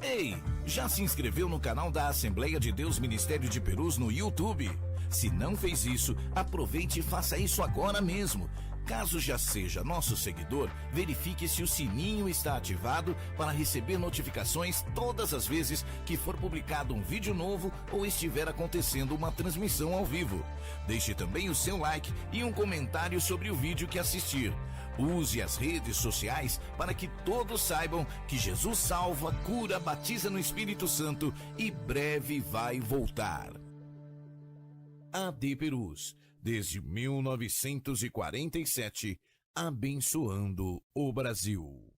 Ei, já se inscreveu no canal da Assembleia de Deus Ministério de Perus no YouTube? Se não fez isso, aproveite e faça isso agora mesmo. Caso já seja nosso seguidor, verifique se o sininho está ativado para receber notificações todas as vezes que for publicado um vídeo novo ou estiver acontecendo uma transmissão ao vivo. Deixe também o seu like e um comentário sobre o vídeo que assistir. Use as redes sociais para que todos saibam que Jesus salva, cura, batiza no Espírito Santo e breve vai voltar. AD Perus, desde 1947, abençoando o Brasil.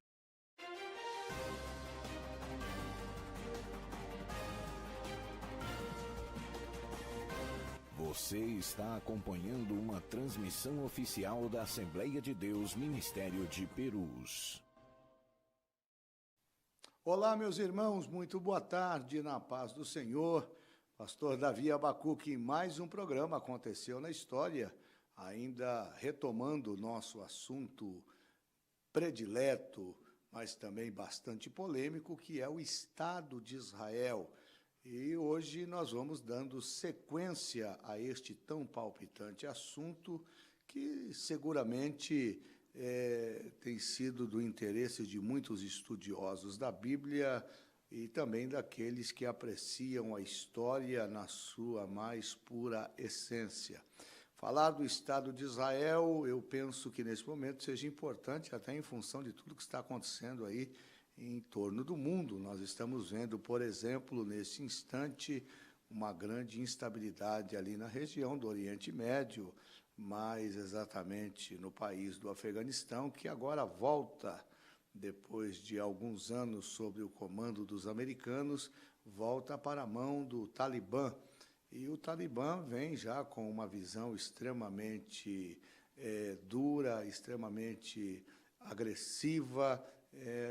Você está acompanhando uma transmissão oficial da Assembleia de Deus Ministério de Perus. Olá, meus irmãos, muito boa tarde, na paz do Senhor. Pastor Davi Abacuque, mais um programa Aconteceu na História, ainda retomando o nosso assunto predileto, mas também bastante polêmico, que é o Estado de Israel. E hoje nós vamos dando sequência a este tão palpitante assunto que seguramente tem sido do interesse de muitos estudiosos da Bíblia e também daqueles que apreciam a história na sua mais pura essência. Falar do Estado de Israel, eu penso que nesse momento seja importante, até em função de tudo que está acontecendo aí em torno do mundo. Nós estamos vendo, por exemplo, nesse instante, uma grande instabilidade ali na região do Oriente Médio, mais exatamente no país do Afeganistão, que agora volta, depois de alguns anos sob o comando dos americanos, volta para a mão do Talibã. E o Talibã vem já com uma visão extremamente dura, extremamente agressiva,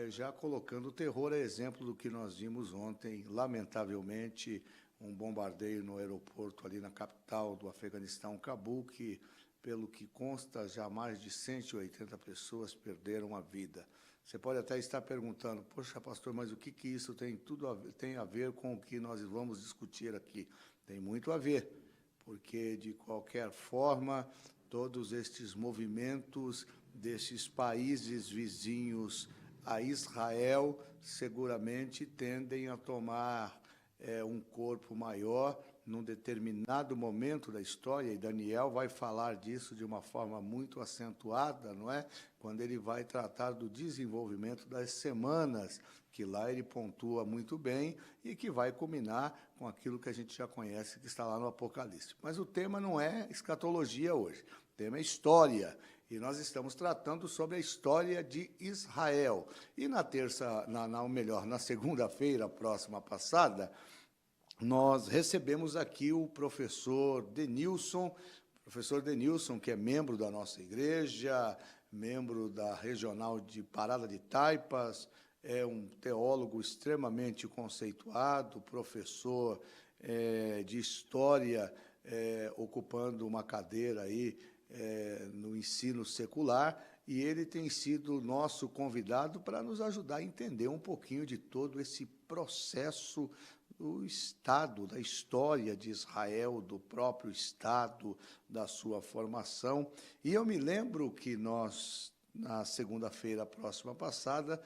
já colocando o terror, a exemplo do que nós vimos ontem, lamentavelmente, um bombardeio no aeroporto ali na capital do Afeganistão, Cabul, que, pelo que consta, já mais de 180 pessoas perderam a vida. Você pode até estar perguntando, poxa, pastor, mas o que isso tem a ver com o que nós vamos discutir aqui? Tem muito a ver, porque, de qualquer forma, todos estes movimentos desses países vizinhos a Israel seguramente tendem a tomar um corpo maior num determinado momento da história, e Daniel vai falar disso de uma forma muito acentuada, não é? Quando ele vai tratar do desenvolvimento das semanas, que lá ele pontua muito bem e que vai culminar com aquilo que a gente já conhece, que está lá no Apocalipse. Mas o tema não é escatologia hoje, o tema é história. E nós estamos tratando sobre a história de Israel. E na na segunda-feira próxima passada, nós recebemos aqui o professor Denilson, que é membro da nossa igreja, membro da Regional de Parada de Taipas, é um teólogo extremamente conceituado, professor de história, ocupando uma cadeira aí no ensino secular, e ele tem sido nosso convidado para nos ajudar a entender um pouquinho de todo esse processo do Estado, da história de Israel, do próprio Estado, da sua formação. E eu me lembro que nós, na segunda-feira próxima passada,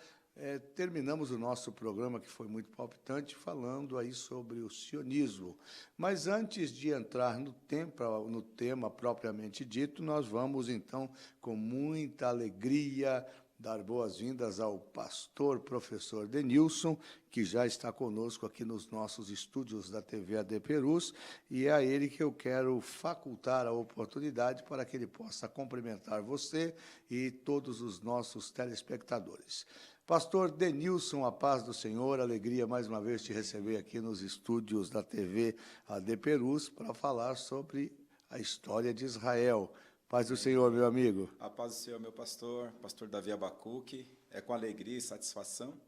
terminamos o nosso programa, que foi muito palpitante, falando aí sobre o sionismo. Mas antes de entrar no tema propriamente dito, nós vamos, então, com muita alegria, dar boas-vindas ao pastor professor Denilson, que já está conosco aqui nos nossos estúdios da TV AD Perus, e é a ele que eu quero facultar a oportunidade para que ele possa cumprimentar você e todos os nossos telespectadores. Pastor Denilson, a paz do Senhor, alegria mais uma vez te receber aqui nos estúdios da TV AD Perus para falar sobre a história de Israel. Paz do Senhor, meu amigo. A paz do Senhor, meu pastor Davi Abacuque. É com alegria e satisfação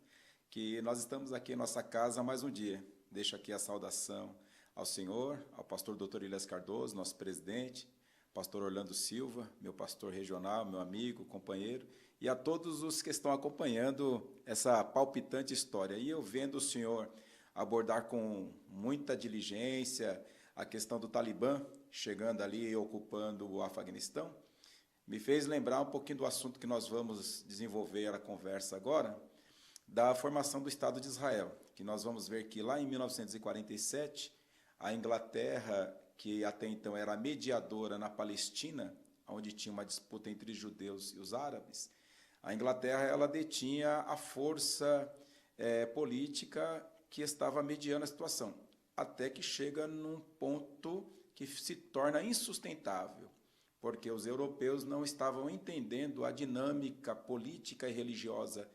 que nós estamos aqui em nossa casa mais um dia. Deixo aqui a saudação ao Senhor, ao pastor Dr. Elias Cardoso, nosso presidente, pastor Orlando Silva, meu pastor regional, meu amigo, companheiro, e a todos os que estão acompanhando essa palpitante história. E eu vendo o senhor abordar com muita diligência a questão do Talibã, chegando ali e ocupando o Afeganistão, me fez lembrar um pouquinho do assunto que nós vamos desenvolver a conversa agora, da formação do Estado de Israel, que nós vamos ver que lá em 1947, a Inglaterra, que até então era mediadora na Palestina, onde tinha uma disputa entre os judeus e os árabes, a Inglaterra ela detinha a força política que estava mediando a situação, até que chega num ponto que se torna insustentável, porque os europeus não estavam entendendo a dinâmica política e religiosa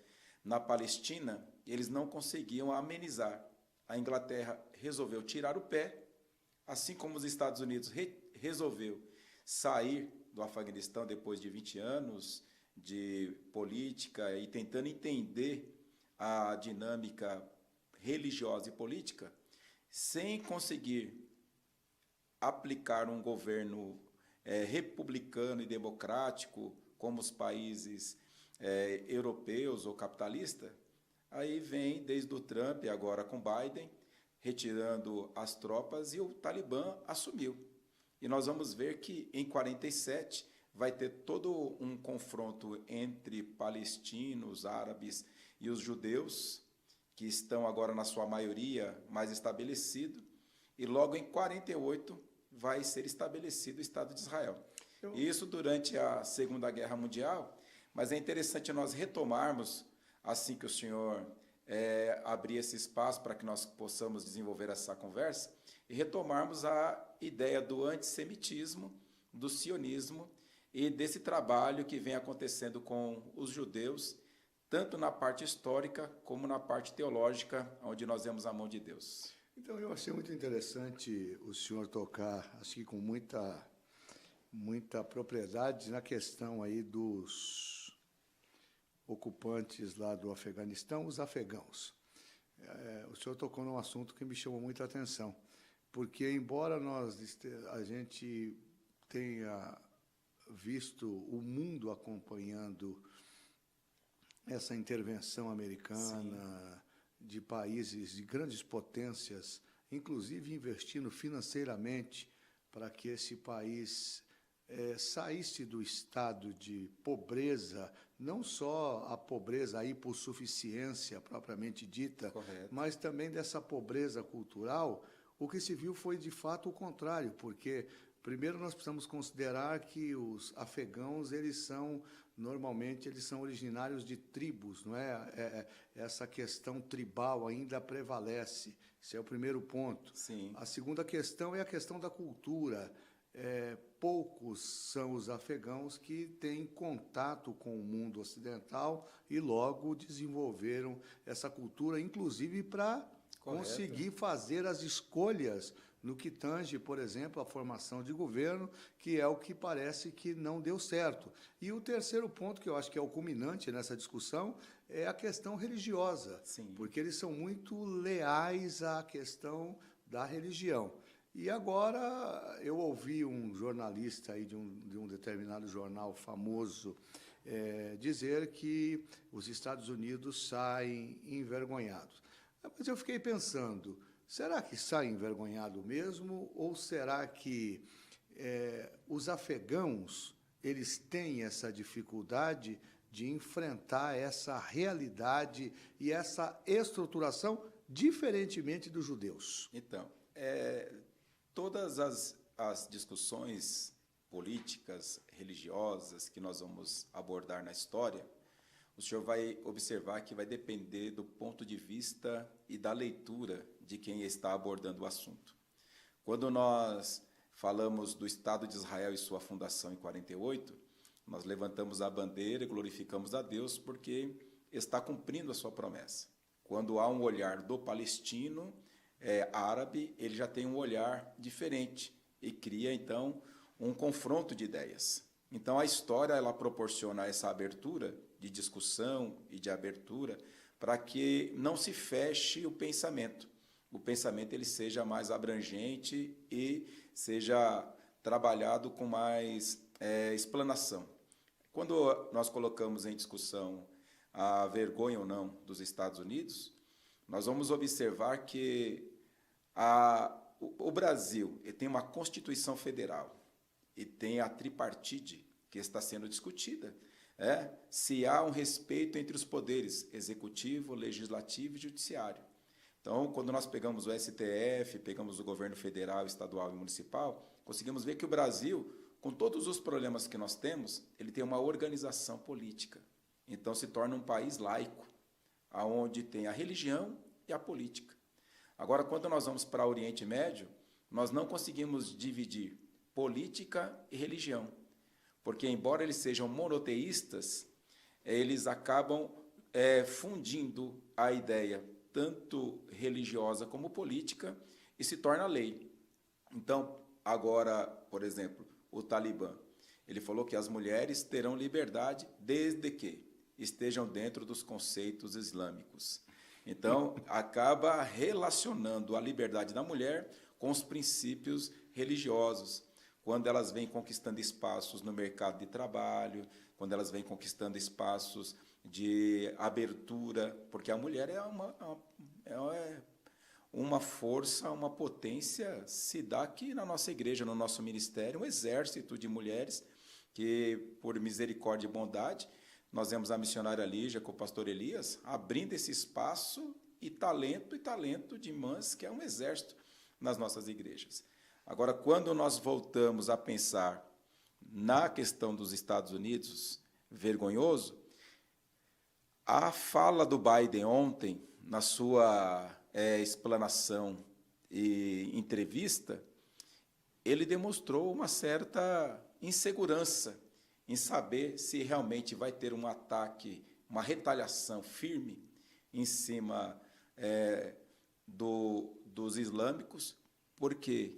na Palestina, eles não conseguiam amenizar. A Inglaterra resolveu tirar o pé, assim como os Estados Unidos resolveu sair do Afeganistão depois de 20 anos de política e tentando entender a dinâmica religiosa e política, sem conseguir aplicar um governo republicano e democrático, como os países europeus ou capitalistas, aí vem desde o Trump, agora com Biden, retirando as tropas e o Talibã assumiu. E nós vamos ver que em 47 vai ter todo um confronto entre palestinos, árabes e os judeus, que estão agora na sua maioria mais estabelecido, e logo em 48 vai ser estabelecido o Estado de Israel. Isso durante a Segunda Guerra Mundial, mas é interessante nós retomarmos, assim que o senhor abrir esse espaço para que nós possamos desenvolver essa conversa, e retomarmos a ideia do antissemitismo, do sionismo e desse trabalho que vem acontecendo com os judeus, tanto na parte histórica como na parte teológica, onde nós vemos a mão de Deus. Então, eu achei muito interessante o senhor tocar, assim, com muita propriedade na questão aí dos ocupantes lá do Afeganistão, os afegãos. O senhor tocou num assunto que me chamou muita atenção, porque, embora a gente tenha visto o mundo acompanhando essa intervenção americana, sim, de países, de grandes potências, inclusive investindo financeiramente para que esse país saísse do estado de pobreza, não só a pobreza, a hipossuficiência propriamente dita, correto, mas também dessa pobreza cultural. O que se viu foi, de fato, o contrário, porque, primeiro, nós precisamos considerar que os afegãos, normalmente, eles são originários de tribos, não é? Essa questão tribal ainda prevalece. Esse é o primeiro ponto. Sim. A segunda questão é a questão da cultura. Poucos são os afegãos que têm contato com o mundo ocidental e logo desenvolveram essa cultura, inclusive para conseguir fazer as escolhas no que tange, por exemplo, a formação de governo, que é o que parece que não deu certo. E o terceiro ponto, que eu acho que é o culminante nessa discussão, é a questão religiosa, sim, porque eles são muito leais à questão da religião. E agora eu ouvi um jornalista aí de um determinado jornal famoso dizer que os Estados Unidos saem envergonhados. Mas eu fiquei pensando, será que sai envergonhado mesmo, ou será que os afegãos eles têm essa dificuldade de enfrentar essa realidade e essa estruturação diferentemente dos judeus? Então, todas as discussões políticas, religiosas que nós vamos abordar na história, o senhor vai observar que vai depender do ponto de vista e da leitura de quem está abordando o assunto. Quando nós falamos do Estado de Israel e sua fundação em 48, nós levantamos a bandeira e glorificamos a Deus porque está cumprindo a sua promessa. Quando há um olhar do palestino árabe, ele já tem um olhar diferente e cria, então, um confronto de ideias. Então, a história ela proporciona essa abertura de discussão e de abertura para que não se feche o pensamento. O pensamento ele seja mais abrangente e seja trabalhado com mais explanação. Quando nós colocamos em discussão a vergonha ou não dos Estados Unidos, nós vamos observar que o Brasil tem uma Constituição Federal e tem a tripartide que está sendo discutida. Se há um respeito entre os poderes executivo, legislativo e judiciário. Então, quando nós pegamos o STF, pegamos o governo federal, estadual e municipal, conseguimos ver que o Brasil, com todos os problemas que nós temos, ele tem uma organização política. Então, se torna um país laico, onde tem a religião e a política. Agora, quando nós vamos para o Oriente Médio, nós não conseguimos dividir política e religião, porque, embora eles sejam monoteístas, eles acabam fundindo a ideia tanto religiosa como política e se torna lei. Então, agora, por exemplo, o Talibã, ele falou que as mulheres terão liberdade desde que estejam dentro dos conceitos islâmicos. Então, acaba relacionando a liberdade da mulher com os princípios religiosos, quando elas vêm conquistando espaços no mercado de trabalho, quando elas vêm conquistando espaços de abertura, porque a mulher é uma força, uma potência, se dá aqui na nossa igreja, no nosso ministério, um exército de mulheres que, por misericórdia e bondade, nós vemos a missionária Lígia com o pastor Elias abrindo esse espaço e talento de mães, que é um exército nas nossas igrejas. Agora, quando nós voltamos a pensar na questão dos Estados Unidos, vergonhoso, a fala do Biden ontem, na sua explanação e entrevista, ele demonstrou uma certa insegurança em saber se realmente vai ter um ataque, uma retaliação firme em cima dos islâmicos, porque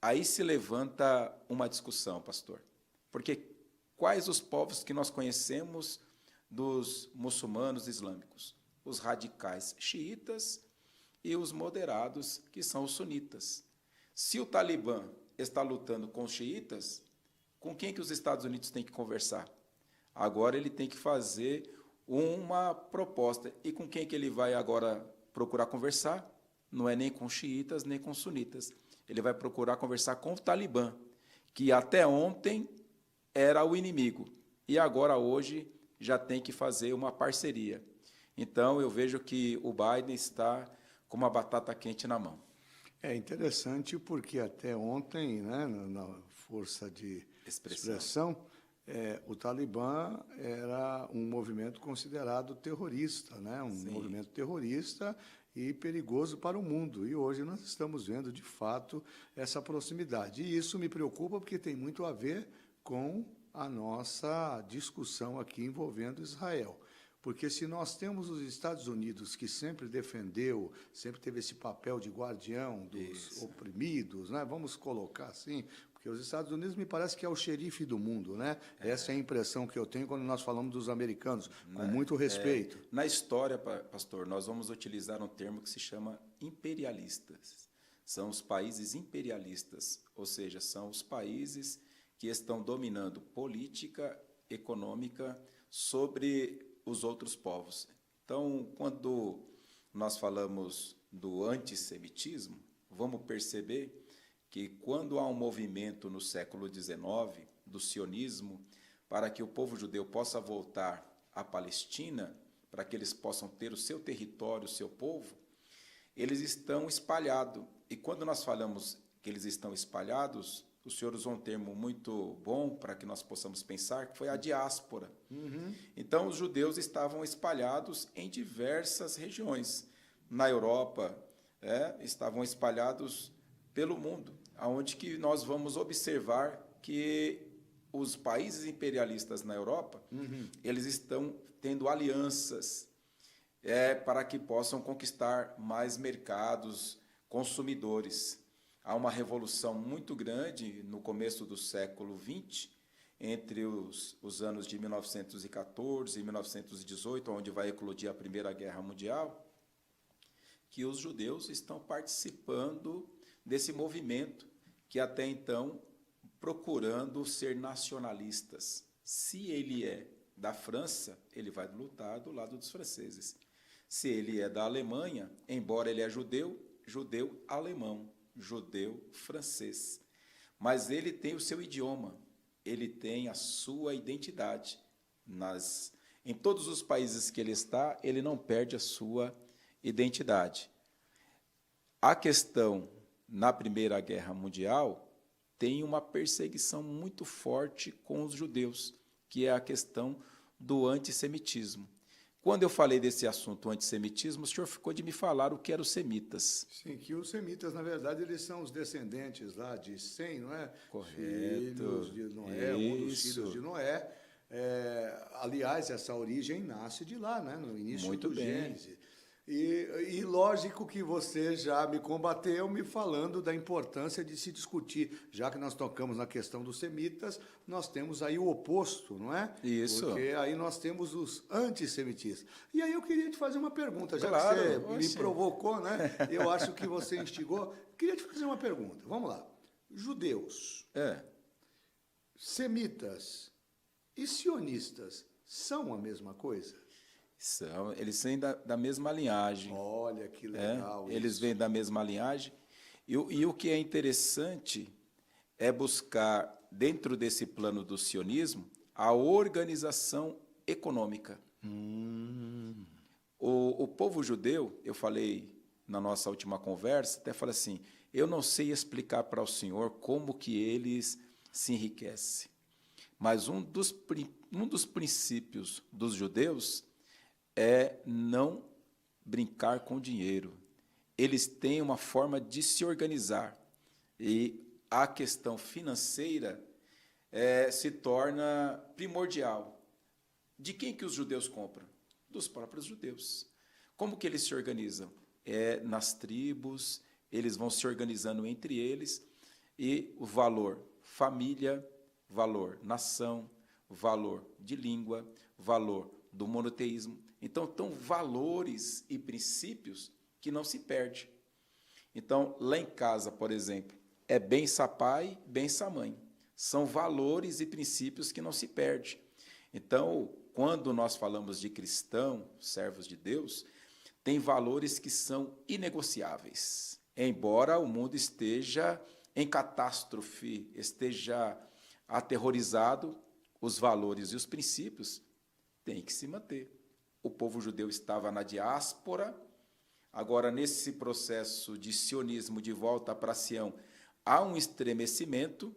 aí se levanta uma discussão, pastor. Porque quais os povos que nós conhecemos dos muçulmanos islâmicos? Os radicais xiitas e os moderados, que são os sunitas. Se o Talibã está lutando com os xiitas, com quem que os Estados Unidos têm que conversar? Agora ele tem que fazer uma proposta. E com quem que ele vai agora procurar conversar? Não é nem com xiitas, nem com sunitas. Ele vai procurar conversar com o Talibã, que até ontem era o inimigo. E agora, hoje, já tem que fazer uma parceria. Então, eu vejo que o Biden está com uma batata quente na mão. É interessante porque até ontem, né, na força de expressão, o Talibã era um movimento considerado terrorista, né, Sim. movimento terrorista e perigoso para o mundo. E hoje nós estamos vendo, de fato, essa proximidade. E isso me preocupa porque tem muito a ver com a nossa discussão aqui envolvendo Israel. Porque se nós temos os Estados Unidos, que sempre defendeu, sempre teve esse papel de guardião dos oprimidos, né? Vamos colocar assim, porque os Estados Unidos me parece que é o xerife do mundo, né? Essa é a impressão que eu tenho quando nós falamos dos americanos, com muito respeito. Na história, pastor, nós vamos utilizar um termo que se chama imperialistas. São os países imperialistas, ou seja, são os países que estão dominando política, econômica sobre os outros povos. Então, quando nós falamos do antissemitismo, vamos perceber que quando há um movimento no século XIX do sionismo para que o povo judeu possa voltar à Palestina, para que eles possam ter o seu território, o seu povo, eles estão espalhados. E quando nós falamos que eles estão espalhados, o senhor usou um termo muito bom para que nós possamos pensar, que foi a diáspora. Então, os judeus estavam espalhados em diversas regiões. Na Europa, estavam espalhados pelo mundo, aonde que nós vamos observar que os países imperialistas na Europa, eles estão tendo alianças para que possam conquistar mais mercados, consumidores. Há uma revolução muito grande no começo do século XX, entre os anos de 1914 e 1918, onde vai eclodir a Primeira Guerra Mundial, que os judeus estão participando desse movimento que até então procurando ser nacionalistas. Se ele é da França, ele vai lutar do lado dos franceses. Se ele é da Alemanha, embora ele é judeu, judeu alemão, judeu francês. Mas ele tem o seu idioma, ele tem a sua identidade. Em todos os países que ele está, ele não perde a sua identidade. A questão, na Primeira Guerra Mundial, tem uma perseguição muito forte com os judeus, que é a questão do antissemitismo. Quando eu falei desse assunto, antissemitismo, o senhor ficou de me falar o que eram os semitas. Sim, que os semitas, na verdade, eles são os descendentes lá de Sem, não é? Correto. Filhos de Noé, um dos filhos de Noé. Aliás, essa origem nasce de lá, né? No início Muito do bem. Gênesis. E lógico que você já me combateu me falando da importância de se discutir. Já que nós tocamos na questão dos semitas, nós temos aí o oposto, não é? Isso. Porque aí nós temos os antissemitistas. E aí eu queria te fazer uma pergunta, já Claro, que você me oxe. provocou, né? Eu acho que você instigou. Queria te fazer uma pergunta. Vamos lá. Judeus, semitas e sionistas são a mesma coisa? Eles vêm da mesma linhagem. Olha que legal. Eles isso. vêm da mesma linhagem. E o que é interessante é buscar, dentro desse plano do sionismo, a organização econômica. O povo judeu, eu falei na nossa última conversa, até falei assim, eu não sei explicar para o senhor como que eles se enriquecem. Mas um dos princípios dos judeus é não brincar com dinheiro. Eles têm uma forma de se organizar. E a questão financeira se torna primordial. De quem que os judeus compram? Dos próprios judeus. Como que eles se organizam? Nas tribos, eles vão se organizando entre eles, e o valor família, valor nação, valor de língua, valor do monoteísmo. Então, estão valores e princípios que não se perdem. Então, lá em casa, por exemplo, é bença pai, bença mãe. São valores e princípios que não se perdem. Então, quando nós falamos de cristão, servos de Deus, tem valores que são inegociáveis. Embora o mundo esteja em catástrofe, esteja aterrorizado, os valores e os princípios têm que se manter. O povo judeu estava na diáspora, agora nesse processo de sionismo de volta para Sião, há um estremecimento,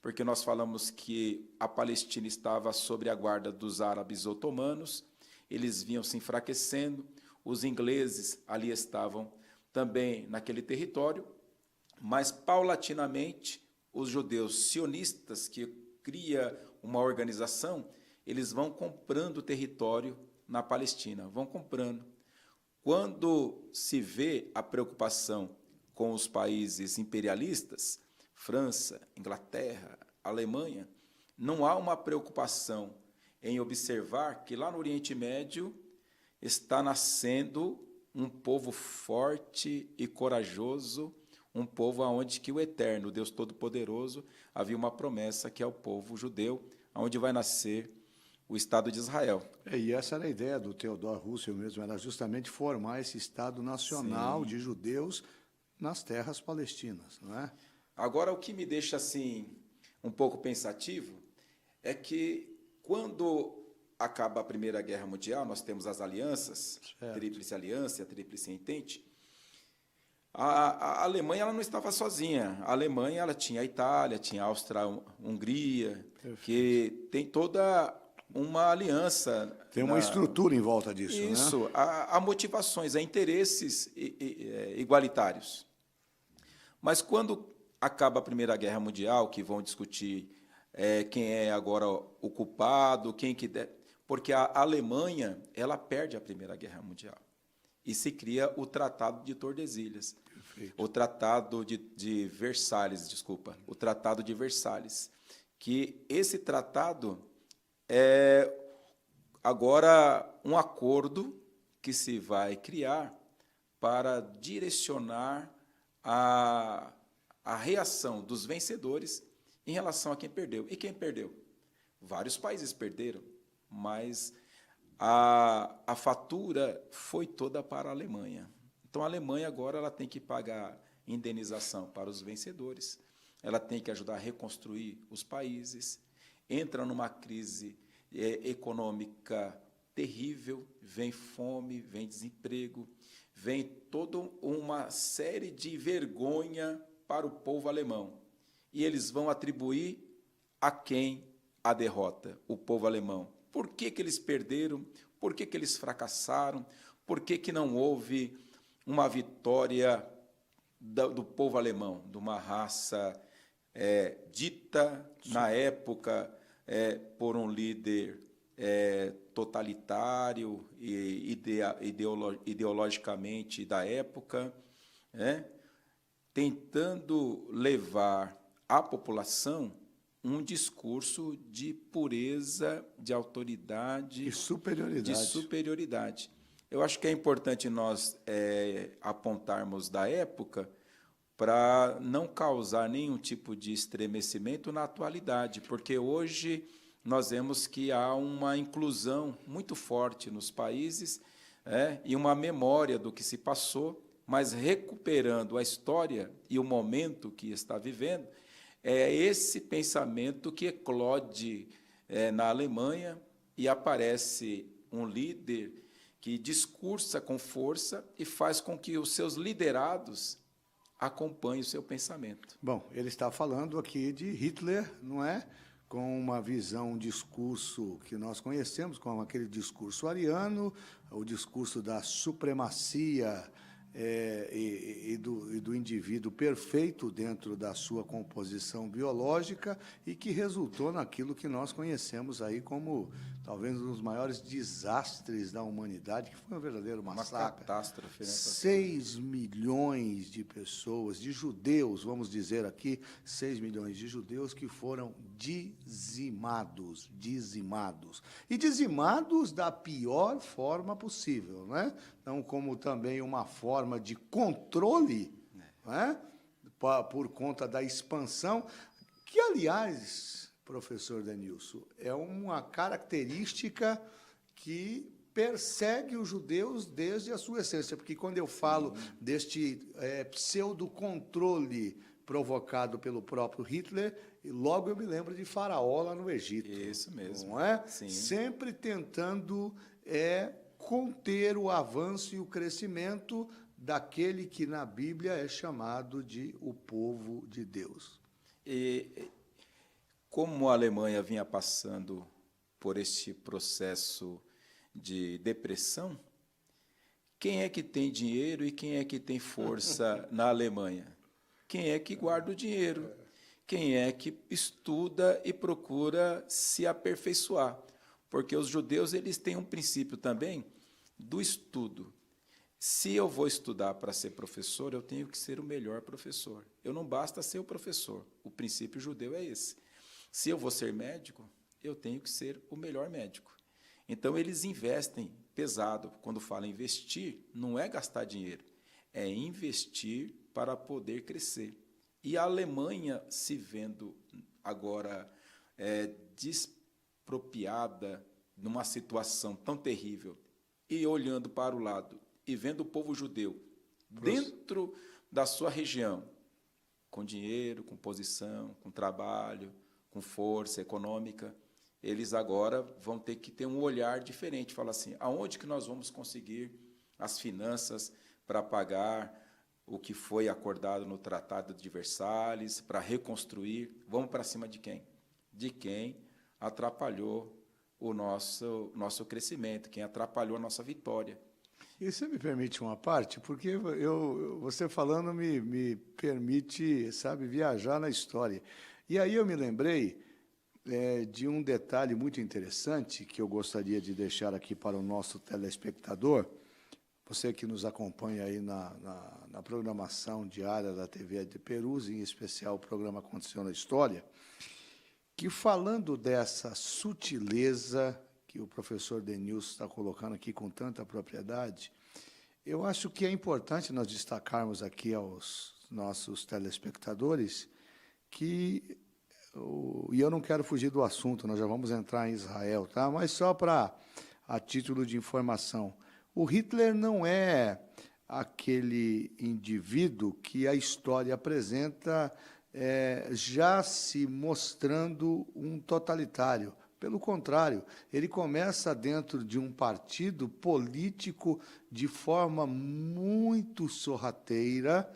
porque nós falamos que a Palestina estava sob a guarda dos árabes otomanos, eles vinham se enfraquecendo, os ingleses ali estavam também naquele território, mas paulatinamente os judeus sionistas, que cria uma organização, eles vão comprando território na Palestina, vão comprando. Quando se vê a preocupação com os países imperialistas, França, Inglaterra, Alemanha, não há uma preocupação em observar que lá no Oriente Médio está nascendo um povo forte e corajoso, um povo onde que o Eterno, Deus Todo-Poderoso, havia uma promessa que é o povo judeu, onde vai nascer o Estado de Israel. E essa era a ideia do Theodor Roosevelt mesmo, era justamente formar esse Estado nacional de judeus nas terras palestinas, não é? Agora, o que me deixa assim um pouco pensativo é que quando acaba a Primeira Guerra Mundial, nós temos as alianças, a Tríplice Aliança e a Tríplice Entente. A Alemanha ela não estava sozinha. A Alemanha ela tinha a Itália, tinha a Áustria-Hungria, que tem toda uma aliança. Tem uma estrutura em volta disso, né? Isso, há motivações, há interesses igualitários. Mas quando acaba a Primeira Guerra Mundial, que vão discutir quem é agora o culpado, quem que deve, porque a Alemanha ela perde a Primeira Guerra Mundial e se cria o Tratado de Tordesilhas, o Tratado de Versalhes, desculpa, o Tratado de Versalhes, que esse tratado é agora um acordo que se vai criar para direcionar a reação dos vencedores em relação a quem perdeu. E quem perdeu? Vários países perderam, mas a fatura foi toda para a Alemanha. Então, a Alemanha agora ela tem que pagar indenização para os vencedores, ela tem que ajudar a reconstruir os países, entra numa crise econômica terrível, vem fome, vem desemprego, vem toda uma série de vergonha para o povo alemão. E eles vão atribuir a quem a derrota? O povo alemão. Por que eles perderam? Por que eles fracassaram? Por que não houve uma vitória do povo alemão, de uma raça dita, na época, por um líder totalitário e ideologicamente da época, tentando levar à população um discurso de pureza, de autoridade, e superioridade. Eu acho que é importante nós apontarmos da época para não causar nenhum tipo de estremecimento na atualidade, porque hoje nós vemos que há uma inclusão muito forte nos países e uma memória do que se passou, mas recuperando a história e o momento que está vivendo, é esse pensamento que eclode na Alemanha e aparece um líder que discursa com força e faz com que os seus liderados acompanhem o seu pensamento. Bom, ele está falando aqui de Hitler, não é? Com uma visão, um discurso que nós conhecemos, como aquele discurso ariano, o discurso da supremacia e do indivíduo perfeito dentro da sua composição biológica e que resultou naquilo que nós conhecemos aí como talvez um dos maiores desastres da humanidade, que foi um verdadeiro massacre. Uma catástrofe, né? 6 milhões de pessoas, de judeus, vamos dizer aqui, 6 milhões de judeus que foram dizimados. E dizimados da pior forma possível, né? Então, como também uma forma de controle, né? Por conta da expansão, que, aliás, professor Denilson, é uma característica que persegue os judeus desde a sua essência, porque quando eu falo deste pseudo-controle provocado pelo próprio Hitler, logo eu me lembro de Faraó lá no Egito. Isso mesmo. Não é? Sim. Sempre tentando conter o avanço e o crescimento daquele que na Bíblia é chamado de o povo de Deus. E como a Alemanha vinha passando por este processo de depressão, quem é que tem dinheiro e quem é que tem força na Alemanha? Quem é que guarda o dinheiro? Quem é que estuda e procura se aperfeiçoar? Porque os judeus eles têm um princípio também do estudo. Se eu vou estudar para ser professor, eu tenho que ser o melhor professor. Eu não basta ser o professor. O princípio judeu é esse. Se eu vou ser médico, eu tenho que ser o melhor médico. Então, eles investem pesado. Quando falam investir, não é gastar dinheiro, é investir para poder crescer. E a Alemanha, se vendo agora despropriada numa situação tão terrível, e olhando para o lado, e vendo o povo judeu dentro da sua região, com dinheiro, com posição, com trabalho, com força econômica, eles agora vão ter que ter um olhar diferente, falar assim, aonde que nós vamos conseguir as finanças para pagar o que foi acordado no Tratado de Versalhes, para reconstruir? Vamos para cima de quem? De quem atrapalhou o nosso crescimento, quem atrapalhou a nossa vitória. E você me permite uma parte? Porque você falando me permite, sabe, viajar na história. E aí eu me lembrei de um detalhe muito interessante que eu gostaria de deixar aqui para o nosso telespectador, você que nos acompanha aí na programação diária da TV de Perus, em especial o programa Aconteceu na História, que falando dessa sutileza que o professor Denilson está colocando aqui com tanta propriedade, eu acho que é importante nós destacarmos aqui aos nossos telespectadores que e eu não quero fugir do assunto, nós já vamos entrar em Israel, tá? Mas só a título de informação, o Hitler não é aquele indivíduo que a história apresenta já se mostrando um totalitário. Pelo contrário, ele começa dentro de um partido político de forma muito sorrateira,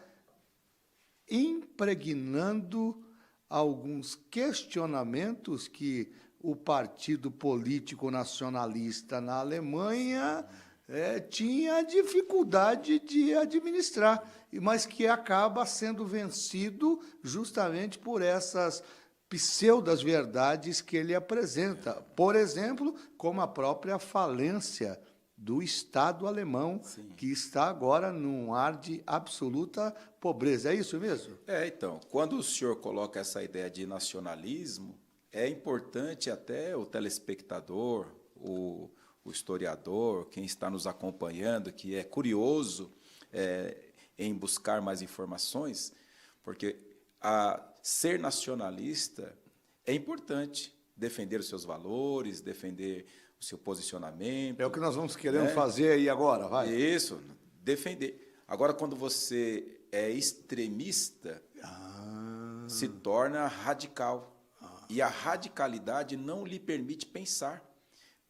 impregnando alguns questionamentos que o partido político nacionalista na Alemanha tinha dificuldade de administrar, mas que acaba sendo vencido justamente por essas pseudas verdades que ele apresenta. Por exemplo, como a própria falência do Estado alemão, sim, que está agora num ar de absoluta pobreza. É isso mesmo? Então, quando o senhor coloca essa ideia de nacionalismo, é importante até o telespectador, o historiador, quem está nos acompanhando, que é curioso em buscar mais informações, porque ser nacionalista é importante, defender os seus valores, defender o seu posicionamento. É o que nós vamos querendo fazer aí agora, vai. Isso, defender. Agora, quando você é extremista, se torna radical. E a radicalidade não lhe permite pensar.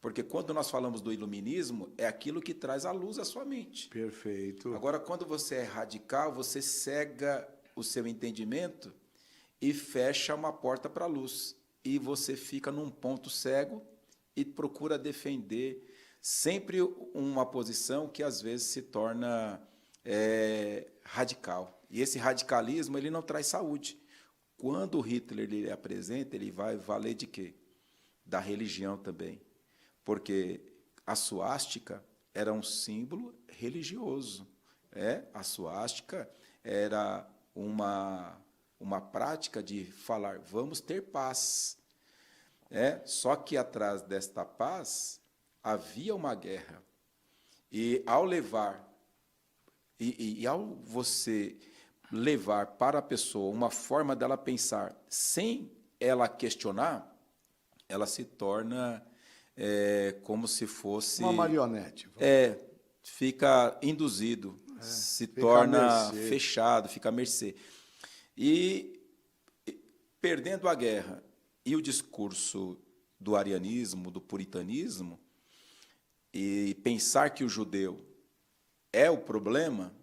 Porque quando nós falamos do iluminismo, é aquilo que traz a luz à sua mente. Perfeito. Agora, quando você é radical, você cega o seu entendimento e fecha uma porta para a luz. E você fica num ponto cego e procura defender sempre uma posição que, às vezes, se torna radical. E esse radicalismo ele não traz saúde. Quando o Hitler ele apresenta, ele vai valer de quê? Da religião também. Porque a suástica era um símbolo religioso. A suástica era uma prática de falar, vamos ter paz. Só que atrás desta paz havia uma guerra. E ao levar, e ao você levar para a pessoa uma forma dela pensar sem ela questionar, ela se torna como se fosse... uma marionete. Fica induzido, se torna fechado, fica à mercê. E perdendo a guerra e o discurso do arianismo, do puritanismo, e pensar que o judeu é o problema,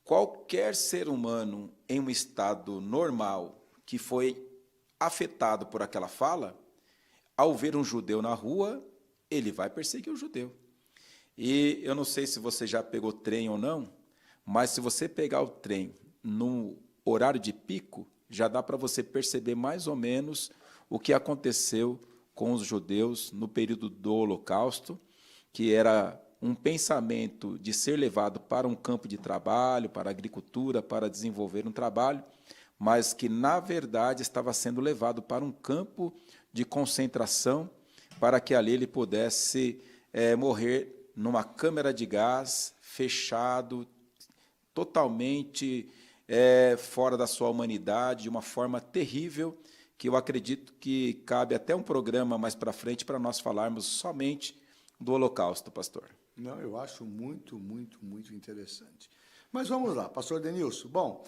qualquer ser humano em um estado normal que foi afetado por aquela fala, ao ver um judeu na rua, ele vai perseguir o judeu. E eu não sei se você já pegou trem ou não, mas se você pegar o trem no horário de pico, já dá para você perceber mais ou menos o que aconteceu com os judeus no período do Holocausto, que era um pensamento de ser levado para um campo de trabalho, para a agricultura, para desenvolver um trabalho, mas que, na verdade, estava sendo levado para um campo de concentração, para que ali ele pudesse morrer numa câmara de gás, fechado, totalmente fora da sua humanidade, de uma forma terrível, que eu acredito que cabe até um programa mais para frente para nós falarmos somente do Holocausto, pastor. Não, eu acho muito, muito, muito interessante. Mas vamos lá, pastor Denilson. Bom,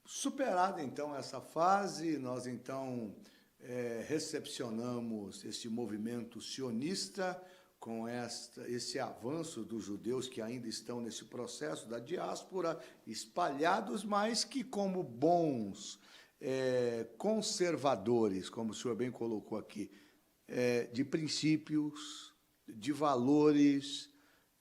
superada então essa fase, nós então recepcionamos esse movimento sionista com esse avanço dos judeus que ainda estão nesse processo da diáspora, espalhados, mas que como bons conservadores, como o senhor bem colocou aqui, de princípios, de valores,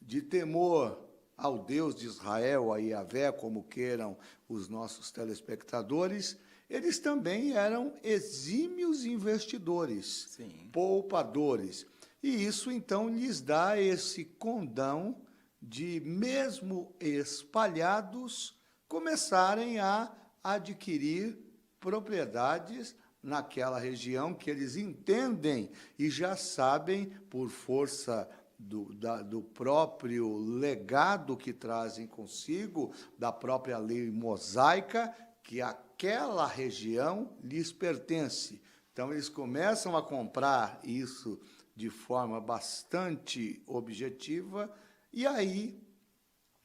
de temor ao Deus de Israel, a Yahvé, como queiram os nossos telespectadores, eles também eram exímios investidores, sim, poupadores. E isso, então, lhes dá esse condão de, mesmo espalhados, começarem a adquirir propriedades naquela região que eles entendem e já sabem, por força do próprio legado que trazem consigo, da própria lei mosaica, que aquela região lhes pertence. Então, eles começam a comprar isso de forma bastante objetiva, e aí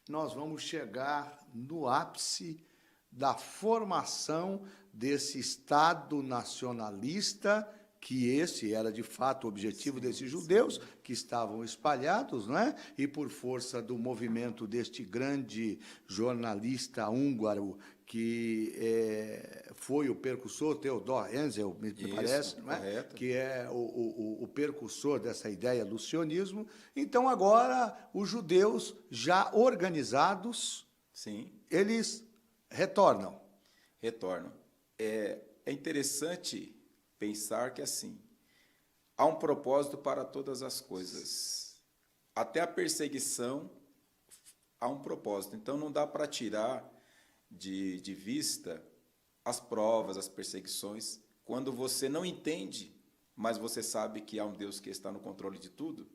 nós vamos chegar no ápice da formação desse Estado nacionalista, que esse era, de fato, o objetivo desses judeus, que estavam espalhados, né? E por força do movimento deste grande jornalista húngaro, que foi o percussor, Theodor Herzl, me parece, não é? Que é o percussor dessa ideia do sionismo. Então, agora, os judeus já organizados, sim, eles retornam. Retornam. É interessante pensar que, assim, há um propósito para todas as coisas. Até a perseguição há um propósito. Então, não dá para tirar de vista as provas, as perseguições. Quando você não entende, mas você sabe que há um Deus que está no controle de tudo,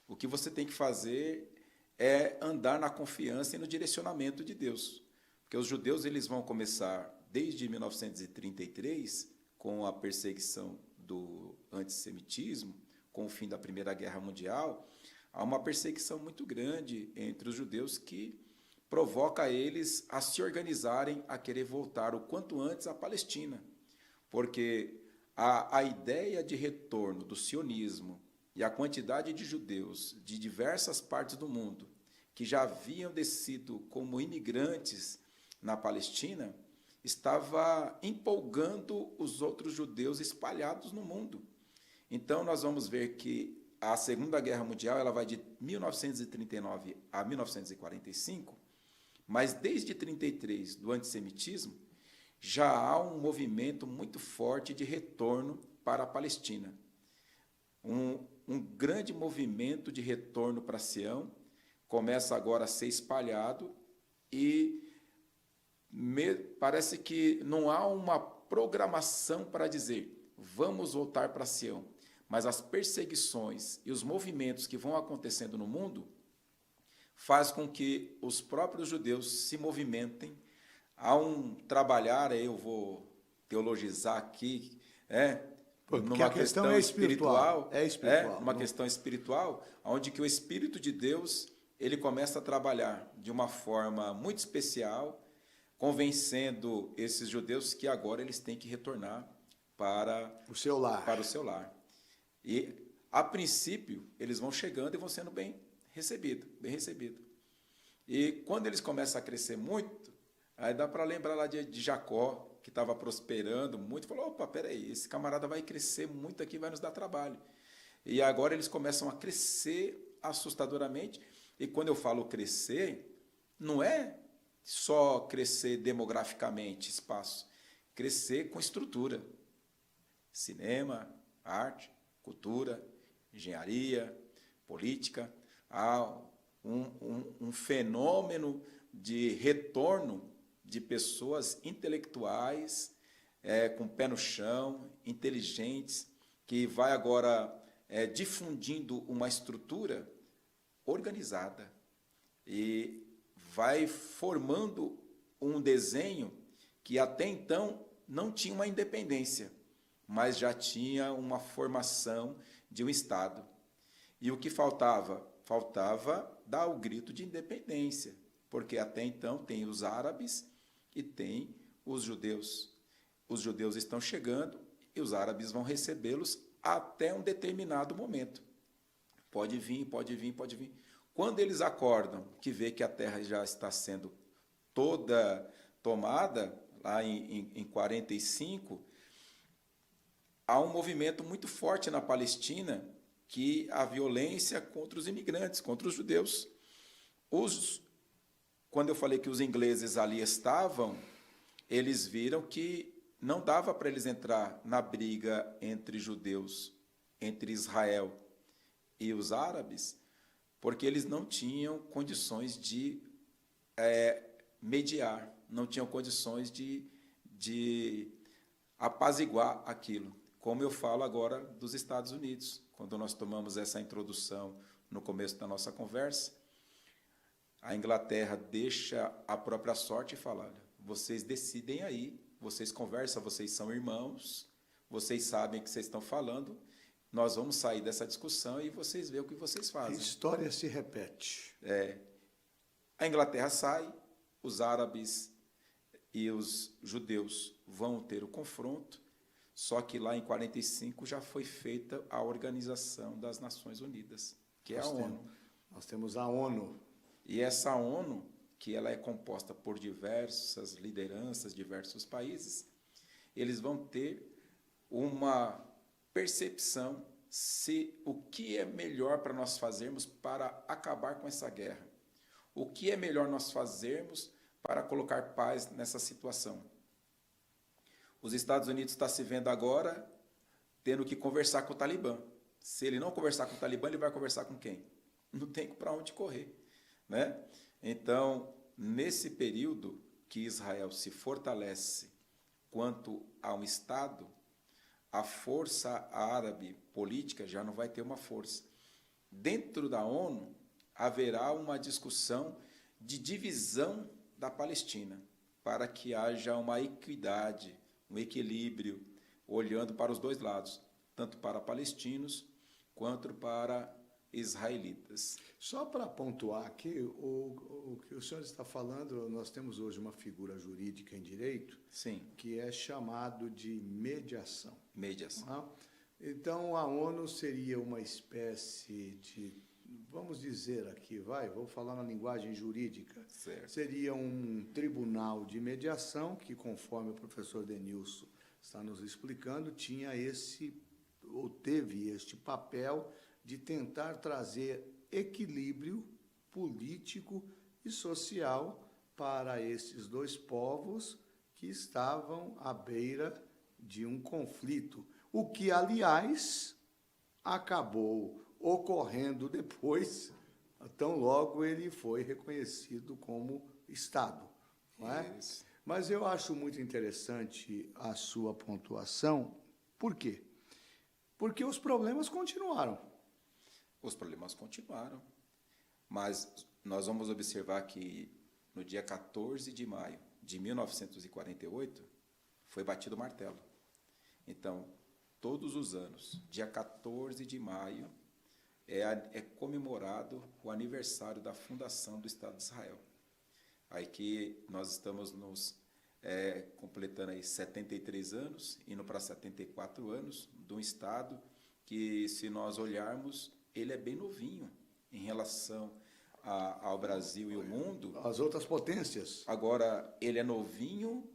o que você tem que fazer é andar na confiança e no direcionamento de Deus. Porque os judeus, eles vão começar desde 1933, com a perseguição do antissemitismo, com o fim da Primeira Guerra Mundial, há uma perseguição muito grande entre os judeus que provoca eles a se organizarem, a querer voltar o quanto antes à Palestina. Porque a ideia de retorno do sionismo e a quantidade de judeus de diversas partes do mundo que já haviam descido como imigrantes na Palestina estava empolgando os outros judeus espalhados no mundo. Então, nós vamos ver que a Segunda Guerra Mundial ela vai de 1939 a 1945, mas desde 1933, do antissemitismo, já há um movimento muito forte de retorno para a Palestina. Um grande movimento de retorno para Sião começa agora a ser espalhado e parece que não há uma programação para dizer vamos voltar para Sião, mas as perseguições e os movimentos que vão acontecendo no mundo faz com que os próprios judeus se movimentem. Há um trabalhar, eu vou teologizar aqui, numa questão espiritual, uma questão espiritual, onde que o Espírito de Deus ele começa a trabalhar de uma forma muito especial, convencendo esses judeus que agora eles têm que retornar para o seu lar. E, a princípio, eles vão chegando e vão sendo bem recebidos. E quando eles começam a crescer muito, aí dá para lembrar lá de Jacó, que estava prosperando muito, falou, opa, peraí, esse camarada vai crescer muito aqui, vai nos dar trabalho. E agora eles começam a crescer assustadoramente, e quando eu falo crescer, não é só crescer demograficamente, espaço, crescer com estrutura, cinema, arte, cultura, engenharia, política. Há um fenômeno de retorno de pessoas intelectuais, com o pé no chão, inteligentes, que vai agora difundindo uma estrutura organizada e vai formando um desenho que até então não tinha uma independência, mas já tinha uma formação de um Estado. E o que faltava? Faltava dar o grito de independência, porque até então tem os árabes e tem os judeus. Os judeus estão chegando e os árabes vão recebê-los até um determinado momento. Pode vir. Quando eles acordam, que vê que a terra já está sendo toda tomada, lá em 45, há um movimento muito forte na Palestina, que a violência contra os imigrantes, contra os judeus. Quando eu falei que os ingleses ali estavam, eles viram que não dava para eles entrar na briga entre judeus, entre Israel e os árabes, porque eles não tinham condições de mediar, não tinham condições de apaziguar aquilo. Como eu falo agora dos Estados Unidos, quando nós tomamos essa introdução no começo da nossa conversa, a Inglaterra deixa a própria sorte e fala, olha, vocês decidem aí, vocês conversam, vocês são irmãos, vocês sabem o que vocês estão falando, nós vamos sair dessa discussão e vocês veem o que vocês A fazem. história se repete. A Inglaterra sai, os árabes e os judeus vão ter o confronto, só que lá em 45 já foi feita a Organização das Nações Unidas, que é a ONU. Nós temos a ONU. E essa ONU, que ela é composta por diversas lideranças, diversos países, eles vão ter uma percepção se o que é melhor para nós fazermos para acabar com essa guerra. O que é melhor nós fazermos para colocar paz nessa situação. Os Estados Unidos está se vendo agora tendo que conversar com o Talibã. Se ele não conversar com o Talibã, ele vai conversar com quem? Não tem para onde correr, né? Então, nesse período que Israel se fortalece quanto a um Estado, a força árabe política já não vai ter uma força. Dentro da ONU, haverá uma discussão de divisão da Palestina, para que haja uma equidade, um equilíbrio, olhando para os dois lados, tanto para palestinos quanto para israelitas. Só para pontuar aqui, o que o senhor está falando, nós temos hoje uma figura jurídica em direito, Sim. que é chamado de mediação. Mediação. Tá? Então, a ONU seria uma espécie de, vamos dizer aqui, vou falar na linguagem jurídica, Certo. seria um tribunal de mediação que, conforme o professor Denilson está nos explicando, teve este papel de tentar trazer equilíbrio político e social para esses dois povos que estavam à beira de um conflito, o que, aliás, acabou ocorrendo depois, tão logo ele foi reconhecido como Estado. Não é? Isso. Mas eu acho muito interessante a sua pontuação. Por quê? Porque os problemas continuaram. Os problemas continuaram, mas nós vamos observar que no dia 14 de maio de 1948 foi batido o martelo. Então, todos os anos, dia 14 de maio, é comemorado o aniversário da fundação do Estado de Israel. Aí que nós estamos completando aí 73 anos, indo para 74 anos, de um Estado que, se nós olharmos, ele é bem novinho em relação ao Brasil e o mundo. As outras potências. Agora, ele é novinho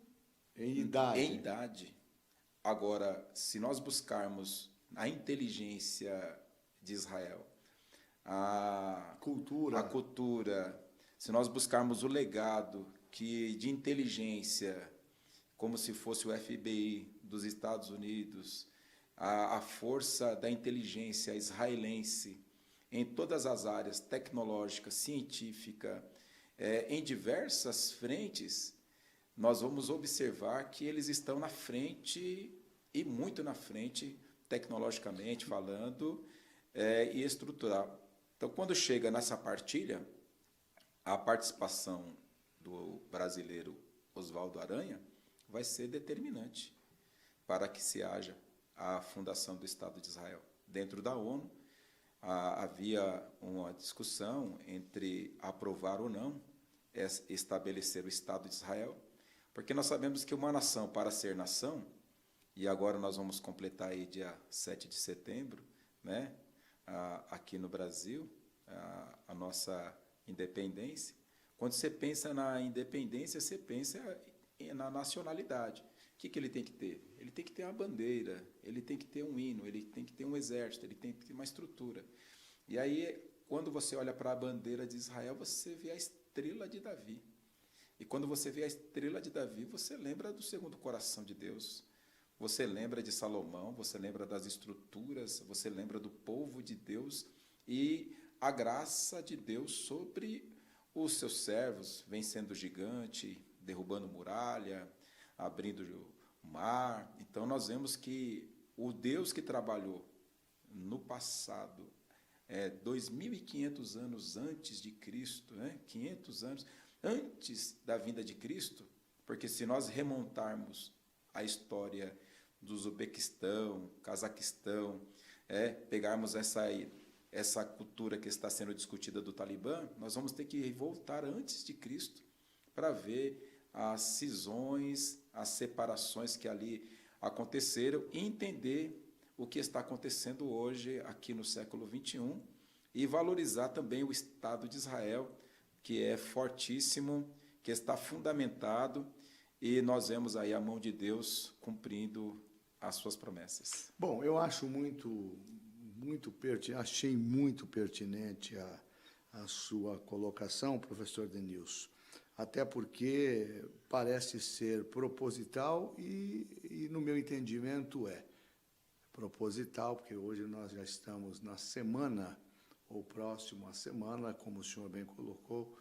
Em idade. Agora, se nós buscarmos a inteligência de Israel, a cultura, se nós buscarmos o legado de inteligência, como se fosse o FBI dos Estados Unidos, a força da inteligência israelense em todas as áreas tecnológica, científica, em diversas frentes, nós vamos observar que eles estão na frente, e muito na frente, tecnologicamente falando, e estrutural. Então, quando chega nessa partilha, a participação do brasileiro Oswaldo Aranha vai ser determinante para que se haja a fundação do Estado de Israel. Dentro da ONU, havia uma discussão entre aprovar ou não estabelecer o Estado de Israel, porque nós sabemos que uma nação, para ser nação, e agora nós vamos completar aí dia 7 de setembro, né, aqui no Brasil, a nossa independência. Quando você pensa na independência, você pensa na nacionalidade. O que ele tem que ter? Ele tem que ter uma bandeira, ele tem que ter um hino, ele tem que ter um exército, ele tem que ter uma estrutura. E aí, quando você olha para a bandeira de Israel, você vê a estrela de Davi. E quando você vê a estrela de Davi, você lembra do segundo coração de Deus. Você lembra de Salomão, você lembra das estruturas, você lembra do povo de Deus e a graça de Deus sobre os seus servos, vencendo o gigante, derrubando muralha, abrindo o mar. Então, nós vemos que o Deus que trabalhou no passado, 2.500 anos antes de Cristo, 500 anos antes da vinda de Cristo, porque se nós remontarmos a história do Uzbequistão, Cazaquistão, pegarmos essa cultura que está sendo discutida do Talibã, nós vamos ter que voltar antes de Cristo para ver as cisões, as separações que ali aconteceram e entender o que está acontecendo hoje aqui no século XXI e valorizar também o Estado de Israel, que é fortíssimo, que está fundamentado, e nós vemos aí a mão de Deus cumprindo as suas promessas. Bom, eu acho achei muito pertinente a sua colocação, professor Denilson, até porque parece ser proposital e no meu entendimento proposital, porque hoje nós já estamos na semana, ou próximo à semana, como o senhor bem colocou,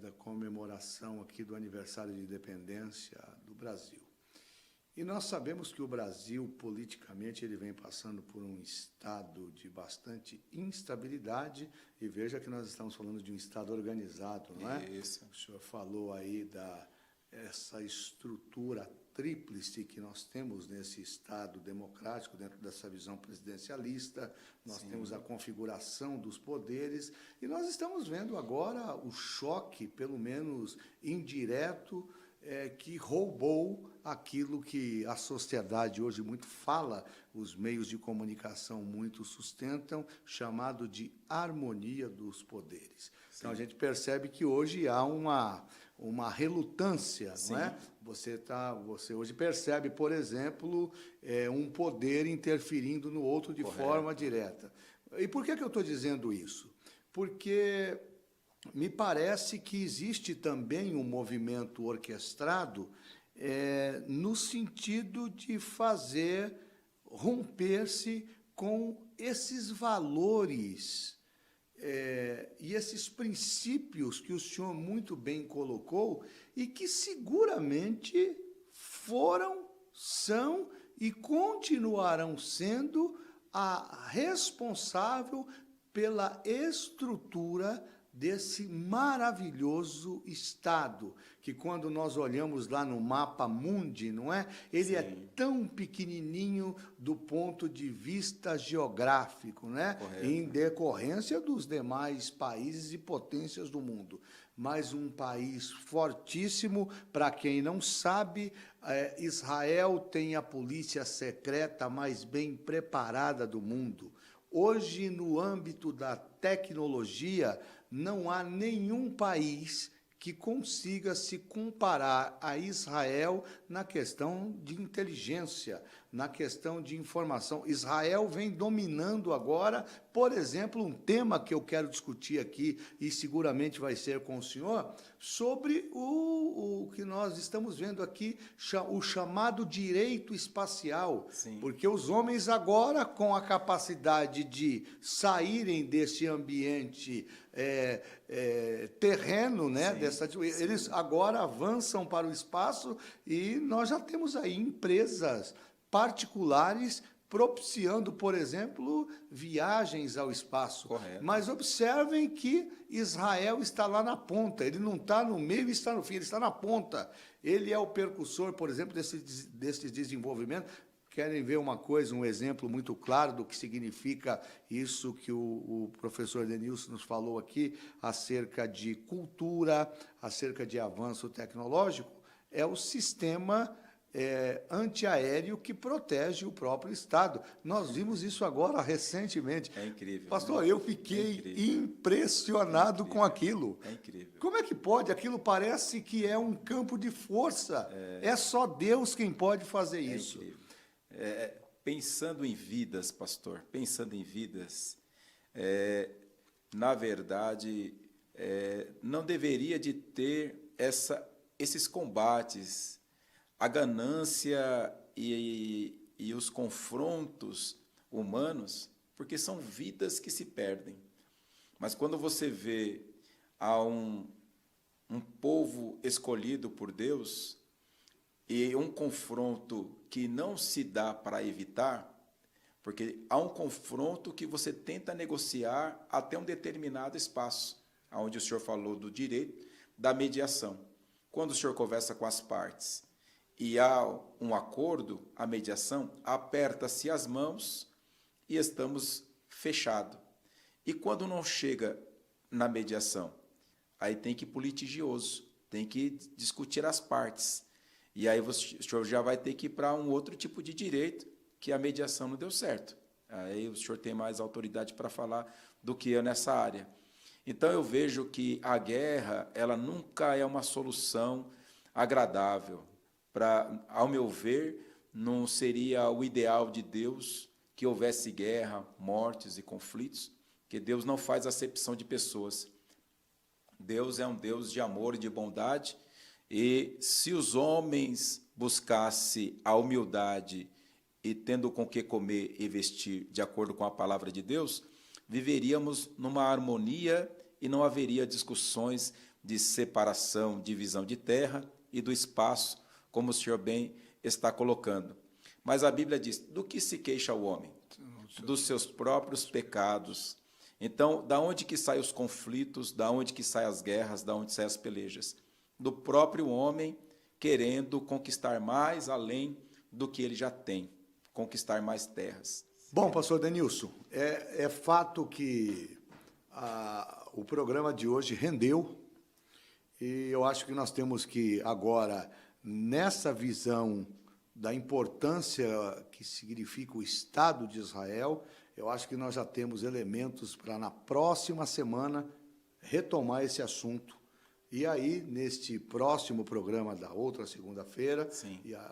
da comemoração aqui do aniversário de independência do Brasil. E nós sabemos que o Brasil, politicamente, ele vem passando por um estado de bastante instabilidade, e veja que nós estamos falando de um estado organizado, não é? Isso. O senhor falou aí essa estrutura tríplice que nós temos nesse Estado democrático, dentro dessa visão presidencialista, nós Sim. temos a configuração dos poderes, e nós estamos vendo agora o choque, pelo menos indireto, que roubou aquilo que a sociedade hoje muito fala, os meios de comunicação muito sustentam, chamado de harmonia dos poderes. Sim. Então, a gente percebe que hoje há uma relutância, Sim. não é? Você hoje percebe, por exemplo, um poder interferindo no outro de Correto. forma direta. E por que eu estou dizendo isso? Porque me parece que existe também um movimento orquestrado no sentido de fazer romper-se com esses valores e esses princípios que o senhor muito bem colocou e que seguramente são e continuarão sendo a responsável pela estrutura desse maravilhoso Estado, que quando nós olhamos lá no mapa mundi, não é? Ele é tão pequenininho do ponto de vista geográfico, né? Correto. Em decorrência dos demais países e potências do mundo. Mas um país fortíssimo, para quem não sabe, Israel tem a polícia secreta mais bem preparada do mundo. Hoje, no âmbito da tecnologia, não há nenhum país que consiga se comparar a Israel na questão de inteligência, na questão de informação. Israel vem dominando agora, por exemplo, um tema que eu quero discutir aqui, e seguramente vai ser com o senhor, sobre o que nós estamos vendo aqui, o chamado direito espacial. Sim. Porque os homens agora, com a capacidade de saírem desse ambiente terreno, né? Eles agora avançam para o espaço e nós já temos aí empresas particulares propiciando, por exemplo, viagens ao espaço. Correto. Mas observem que Israel está lá na ponta, ele não está no meio e está no fim, ele está na ponta. Ele é o percussor, por exemplo, desse desenvolvimento. Querem ver uma coisa, um exemplo muito claro do que significa isso que o professor Denilson nos falou aqui, acerca de cultura, acerca de avanço tecnológico, é o sistema antiaéreo que protege o próprio Estado. Nós vimos isso agora, recentemente. É incrível. Pastor, né? eu fiquei impressionado com aquilo. É incrível. Como é que pode? Aquilo parece que é um campo de força. É só Deus quem pode fazer isso. Incrível. Pensando em vidas, pastor, pensando em vidas, na verdade, não deveria de ter esses combates, a ganância e os confrontos humanos, porque são vidas que se perdem. Mas quando você vê a um povo escolhido por Deus e um confronto que não se dá para evitar, porque há um confronto que você tenta negociar até um determinado espaço, onde o senhor falou do direito da mediação. Quando o senhor conversa com as partes e há um acordo, a mediação, aperta-se as mãos e estamos fechados. E quando não chega na mediação, aí tem que ir para o litigioso, tem que discutir as partes. E aí o senhor já vai ter que ir para um outro tipo de direito, que a mediação não deu certo. Aí o senhor tem mais autoridade para falar do que eu nessa área. Então eu vejo que a guerra, ela nunca é uma solução agradável. Ao meu ver, não seria o ideal de Deus que houvesse guerra, mortes e conflitos, porque Deus não faz acepção de pessoas. Deus é um Deus de amor e de bondade, e se os homens buscassem a humildade e tendo com que comer e vestir de acordo com a palavra de Deus, viveríamos numa harmonia e não haveria discussões de separação, divisão de terra e do espaço, como o senhor bem está colocando. Mas a Bíblia diz, do que se queixa o homem? Dos seus próprios pecados. Então, da onde que saem os conflitos, da onde que saem as guerras, da onde saem as pelejas? Do próprio homem querendo conquistar mais além do que ele já tem, conquistar mais terras. Bom, pastor Denilson, é fato que o programa de hoje rendeu, e eu acho que nós temos que agora, nessa visão da importância que significa o Estado de Israel, eu acho que nós já temos elementos para, na próxima semana, retomar esse assunto. E aí, neste próximo programa da outra segunda-feira,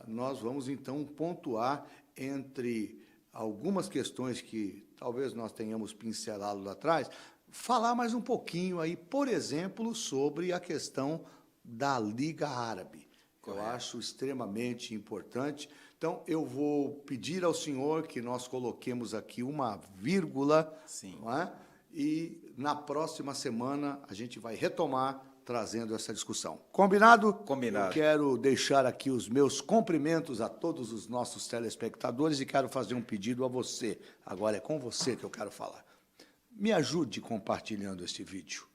nós vamos, então, pontuar entre algumas questões que talvez nós tenhamos pincelado lá atrás, falar mais um pouquinho aí, por exemplo, sobre a questão da Liga Árabe. Correto. Eu acho extremamente importante. Então, eu vou pedir ao senhor que nós coloquemos aqui uma vírgula, não é? E na próxima semana a gente vai retomar trazendo essa discussão. Combinado? Combinado. Eu quero deixar aqui os meus cumprimentos a todos os nossos telespectadores e quero fazer um pedido a você. Agora é com você que eu quero falar. Me ajude compartilhando este vídeo.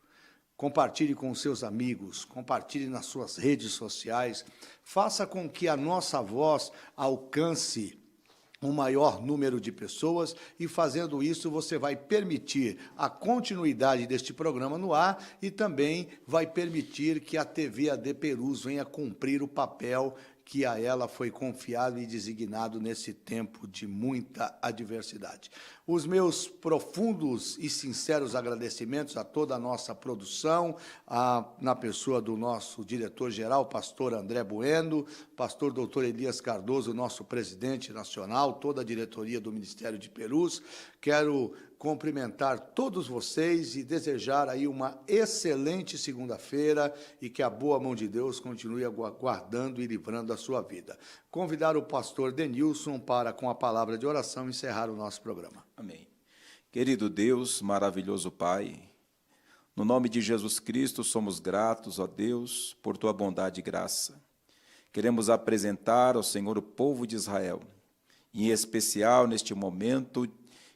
Compartilhe com seus amigos, compartilhe nas suas redes sociais. Faça com que a nossa voz alcance um maior número de pessoas e, fazendo isso, você vai permitir a continuidade deste programa no ar e também vai permitir que a TV AD Perus venha cumprir o papel que a ela foi confiado e designado nesse tempo de muita adversidade. Os meus profundos e sinceros agradecimentos a toda a nossa produção, na pessoa do nosso diretor-geral, pastor André Bueno, pastor doutor Elias Cardoso, nosso presidente nacional, toda a diretoria do Ministério de Perus. Quero cumprimentar todos vocês e desejar aí uma excelente segunda-feira e que a boa mão de Deus continue guardando e livrando a sua vida. Convidar o pastor Denilson para, com a palavra de oração, encerrar o nosso programa. Amém. Querido Deus, maravilhoso Pai, no nome de Jesus Cristo, somos gratos, ó Deus, por Tua bondade e graça. Queremos apresentar ao Senhor o povo de Israel, e em especial neste momento,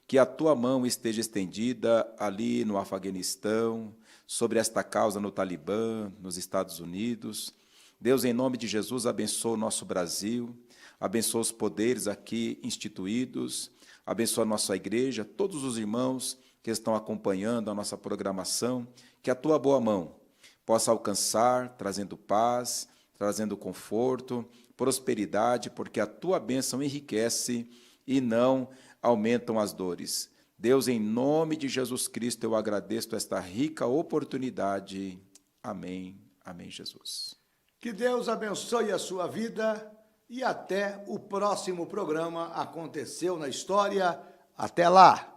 que a Tua mão esteja estendida ali no Afeganistão, sobre esta causa no Talibã, nos Estados Unidos. Deus, em nome de Jesus, abençoa o nosso Brasil, abençoa os poderes aqui instituídos, abençoa a nossa igreja, todos os irmãos que estão acompanhando a nossa programação, que a Tua boa mão possa alcançar, trazendo paz, trazendo conforto, prosperidade, porque a Tua bênção enriquece e não aumentam as dores. Deus, em nome de Jesus Cristo, eu agradeço esta rica oportunidade. Amém. Amém, Jesus. Que Deus abençoe a sua vida e até o próximo programa Aconteceu na História. Até lá!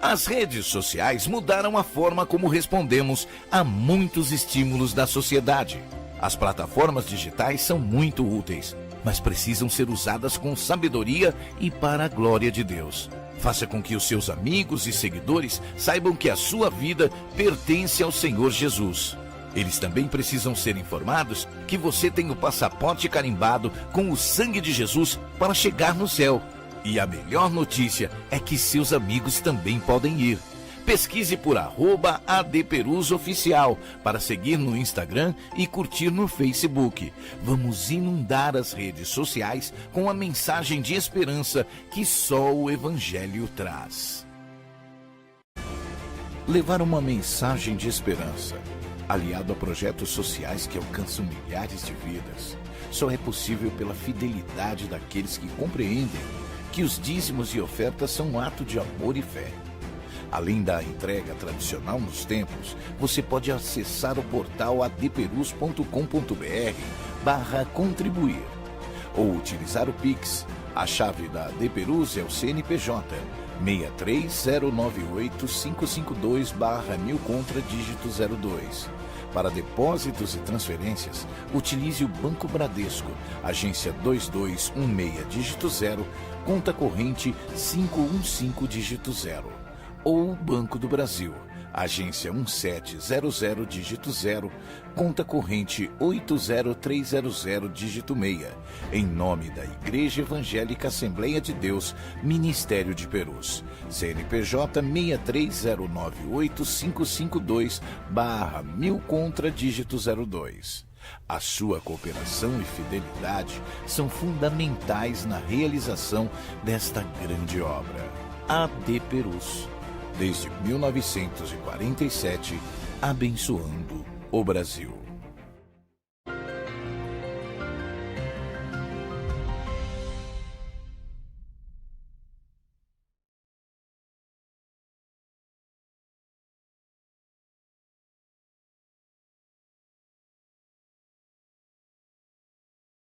As redes sociais mudaram a forma como respondemos a muitos estímulos da sociedade. As plataformas digitais são muito úteis, mas precisam ser usadas com sabedoria e para a glória de Deus. Faça com que os seus amigos e seguidores saibam que a sua vida pertence ao Senhor Jesus. Eles também precisam ser informados que você tem o passaporte carimbado com o sangue de Jesus para chegar no céu. E a melhor notícia é que seus amigos também podem ir. Pesquise por @ADPerusOficial para seguir no Instagram e curtir no Facebook. Vamos inundar as redes sociais com a mensagem de esperança que só o Evangelho traz. Levar uma mensagem de esperança, aliado a projetos sociais que alcançam milhares de vidas, só é possível pela fidelidade daqueles que compreendem que os dízimos e ofertas são um ato de amor e fé. Além da entrega tradicional nos templos, você pode acessar o portal adperus.com.br/contribuir ou utilizar o Pix. A chave da Adperus é o CNPJ 63098-552/1000 contra dígito 02. Para depósitos e transferências, utilize o Banco Bradesco, agência 2216 dígito 0, conta corrente 515 dígito 0. Ou Banco do Brasil, agência 1700 dígito 0, conta corrente 80300 dígito 6, em nome da Igreja Evangélica Assembleia de Deus, Ministério de Perus, CNPJ 63098-552/1000 contra dígito 02. A sua cooperação e fidelidade são fundamentais na realização desta grande obra. Adperus, desde 1947, abençoando o Brasil.